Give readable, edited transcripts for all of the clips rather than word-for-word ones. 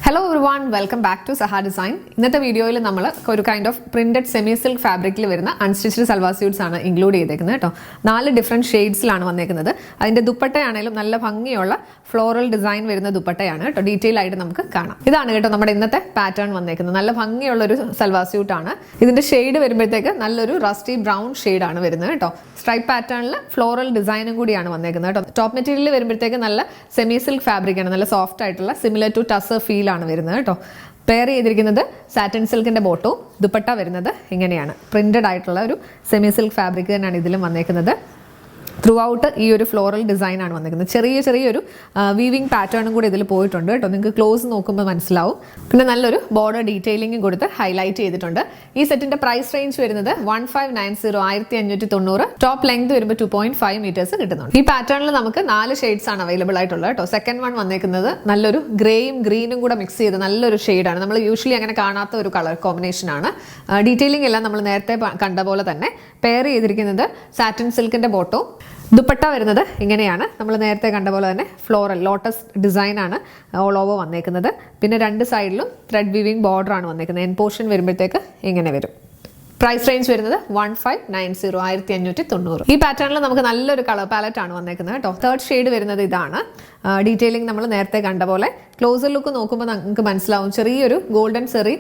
Hello everyone, welcome back to Saha Design. ഇന്നത്തെ വീഡിയോയിൽ നമ്മൾ ഒരു kind of printed semi silk ഫാബ്രിക്കിൽ വരുന്ന അൺസ്റ്റിച്ച്ഡ് സൽവാർ സ്യൂട്ട്സ് ആണ് ഇൻക്ലൂഡ് ചെയ്തേക്കുന്നത് കേട്ടോ. 4 ഡിഫറെന്റ് ഷെയ്ഡ്സിലാണ് വന്നേക്കുന്നത്. അതിന്റെ ദുപ്പട്ടയാണെങ്കിലും നല്ല ഭംഗിയുള്ള ഫ്ലോറൽ ഡിസൈൻ വരുന്ന ദുപ്പട്ടയാണ് കേട്ടോ. ഡീറ്റെയിൽ ആയിട്ട് നമുക്ക് കാണാം. ഇതാണ് കേട്ടോ നമ്മുടെ ഇന്നത്തെ പാറ്റേൺ വന്നേക്കുന്നത്. നല്ല ഭംഗിയുള്ള ഒരു സൽവാർ സ്യൂട്ട് ആണ്. ഇതിന്റെ ഷെയ്ഡ് വരുമ്പോഴത്തേക്ക് നല്ലൊരു റസ്റ്റി ബ്രൗൺ ഷെയ്ഡ് ആണ് വരുന്നത് കേട്ടോ. സ്ട്രൈപ്പ് പാറ്റേണിൽ ഫ്ലോറൽ ഡിസൈനും കൂടിയാണ് വന്നേക്കുന്നത് കേട്ടോ. ടോപ്പ് മെറ്റീരിയൽ വരുമ്പോഴത്തേക്ക് നല്ല സെമി സിൽക്ക് ഫാബ്രിക് ആണ്. നല്ല സോഫ്റ്റ് ആയിട്ടുള്ള സിമിലർ ടു ടസർ ഫീൽ ആണ് വരുന്നത് കേട്ടോ. പെയർ ചെയ്തിരിക്കുന്നത് സാറ്റിൻ സിൽക്കിന്റെ ബോട്ടോ. ദുപ്പട്ട വരുന്നത് ഇങ്ങനെയാണ്. പ്രിന്റഡ് ആയിട്ടുള്ള ഒരു സെമി സിൽക്ക് ഫാബ്രിക് തന്നെയാണ് ഇതിലും വന്നേക്കുന്നത്. ത്രൂ ഔട്ട് ഈ ഒരു ഫ്ലോറൽ ഡിസൈൻ ആണ് വന്നിരിക്കുന്നത്. ചെറിയൊരു വീവിംഗ് പാറ്റേണും കൂടി ഇതിൽ പോയിട്ടുണ്ട് കേട്ടോ. നിങ്ങൾക്ക് ക്ലോസ് നോക്കുമ്പോൾ മനസ്സിലാവും. പിന്നെ നല്ലൊരു ബോർഡർ ഡീറ്റെയിലിംഗും കൊടുത്ത് ഹൈലൈറ്റ് ചെയ്തിട്ടുണ്ട്. ഈ സെറ്റിന്റെ പ്രൈസ് റേഞ്ച് വരുന്നത് 1590 1590. ടോപ്പ് ലെങ്ത് വരുമ്പോൾ 2.5 മീറ്റേഴ്സ് കിട്ടുന്നുണ്ട്. ഈ പാറ്റേണിൽ നമുക്ക് 4 ഷെയ്ഡ്സ് ആണ് അവൈലബിൾ ആയിട്ടുള്ളത് കേട്ടോ. സെക്കൻഡ് വൺ വന്നേക്കുന്നത് നല്ലൊരു ഗ്രേയും ഗ്രീനും കൂടെ മിക്സ് ചെയ്ത് നല്ലൊരു ഷെയ്ഡാണ്. നമ്മൾ യൂഷ്വലി അങ്ങനെ കാണാത്ത ഒരു കളർ കോമ്പിനേഷൻ ആണ്. ഡീറ്റെയിലിംഗ് എല്ലാം നമ്മൾ നേരത്തെ കണ്ട പോലെ തന്നെ. പെയർ ചെയ്തിരിക്കുന്നത് സാറ്റിൻ സിൽക്കിന്റെ ബോട്ടോ. ദുപ്പട്ട വരുന്നത് ഇങ്ങനെയാണ്. നമ്മൾ നേരത്തെ കണ്ട പോലെ തന്നെ ഫ്ലോറൽ ലോട്ടസ് ഡിസൈൻ ആണ് ഓൾ ഓവർ വന്നേക്കുന്നത്. പിന്നെ രണ്ട് സൈഡിലും ത്രെഡ് വീവിംഗ് ബോർഡർ ആണ് വന്നേക്കുന്നത്. എൻ പോർഷൻ വരുമ്പോഴത്തേക്ക് ഇങ്ങനെ വരും. പ്രൈസ് റേഞ്ച് വരുന്നത് 1590 1590. ഈ പാറ്റേണിൽ നമുക്ക് നല്ലൊരു കളർ പാലറ്റ് ആണ് വന്നേക്കുന്നത് കേട്ടോ. തേർഡ് ഷെയ്ഡ് വരുന്നത് ഇതാണ്. ഡീറ്റെയിലിംഗ് നമ്മൾ നേരത്തെ കണ്ട പോലെ. ക്ലോസർ ലുക്ക് നോക്കുമ്പോൾ നമുക്ക് മനസ്സിലാവും ചെറിയൊരു ഗോൾഡൻ സെറി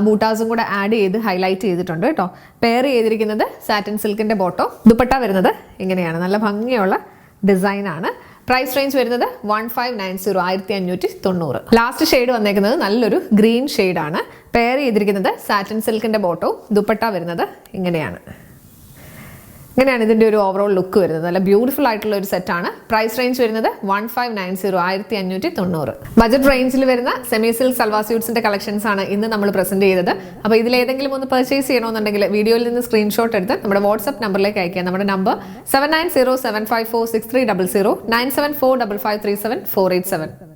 ബൂട്ടാസും കൂടെ ആഡ് ചെയ്ത് ഹൈലൈറ്റ് ചെയ്തിട്ടുണ്ട് കേട്ടോ. പെയർ ചെയ്തിരിക്കുന്നത് സാറ്റിൻ സിൽക്കിന്റെ ബോട്ടോ. ദുപ്പട്ട വരുന്നത് ഇങ്ങനെയാണ്. നല്ല ഭംഗിയുള്ള ഡിസൈൻ ആണ്. പ്രൈസ് റേഞ്ച് വരുന്നത് 1590 1590. ലാസ്റ്റ് ഷെയ്ഡ് വന്നേക്കുന്നത് നല്ലൊരു ഗ്രീൻ ഷെയ്ഡാണ്. പെയർ ചെയ്തിരിക്കുന്നത് സാറ്റിൻ സിൽക്കിന്റെ ബോട്ടോ. ദുപ്പട്ട വരുന്നത് ഇങ്ങനെയാണ് ഇതിന്റെ ഒരു ഓവറോൾ ലുക്ക് വരുന്നത്. നല്ല ബ്യൂട്ടിഫുൾ ആയിട്ടുള്ള ഒരു സെറ്റാണ്. പ്രൈസ് റേഞ്ച് വരുന്നത് 1590 1590. ബജറ്റ് റേഞ്ചിൽ വരുന്ന സെമി സിൽക്ക് സൽവാർ സ്യൂട്ട്സിന്റെ കളക്ഷൻസ് ആണ് ഇന്ന് നമ്മൾ പ്രസന്റ് ചെയ്തത്. അപ്പോൾ ഇതിലേതെങ്കിലും ഒന്ന് പർച്ചേസ് ചെയ്യണമെന്നുണ്ടെങ്കിൽ വീഡിയോയിൽ നിന്ന് സ്ക്രീൻഷോട്ട് എടുത്ത് നമ്മുടെ വാട്സ്ആപ്പ് നമ്പറിലേക്ക് അയക്കുക. നമ്മുടെ നമ്പർ 7907546300 97455537487.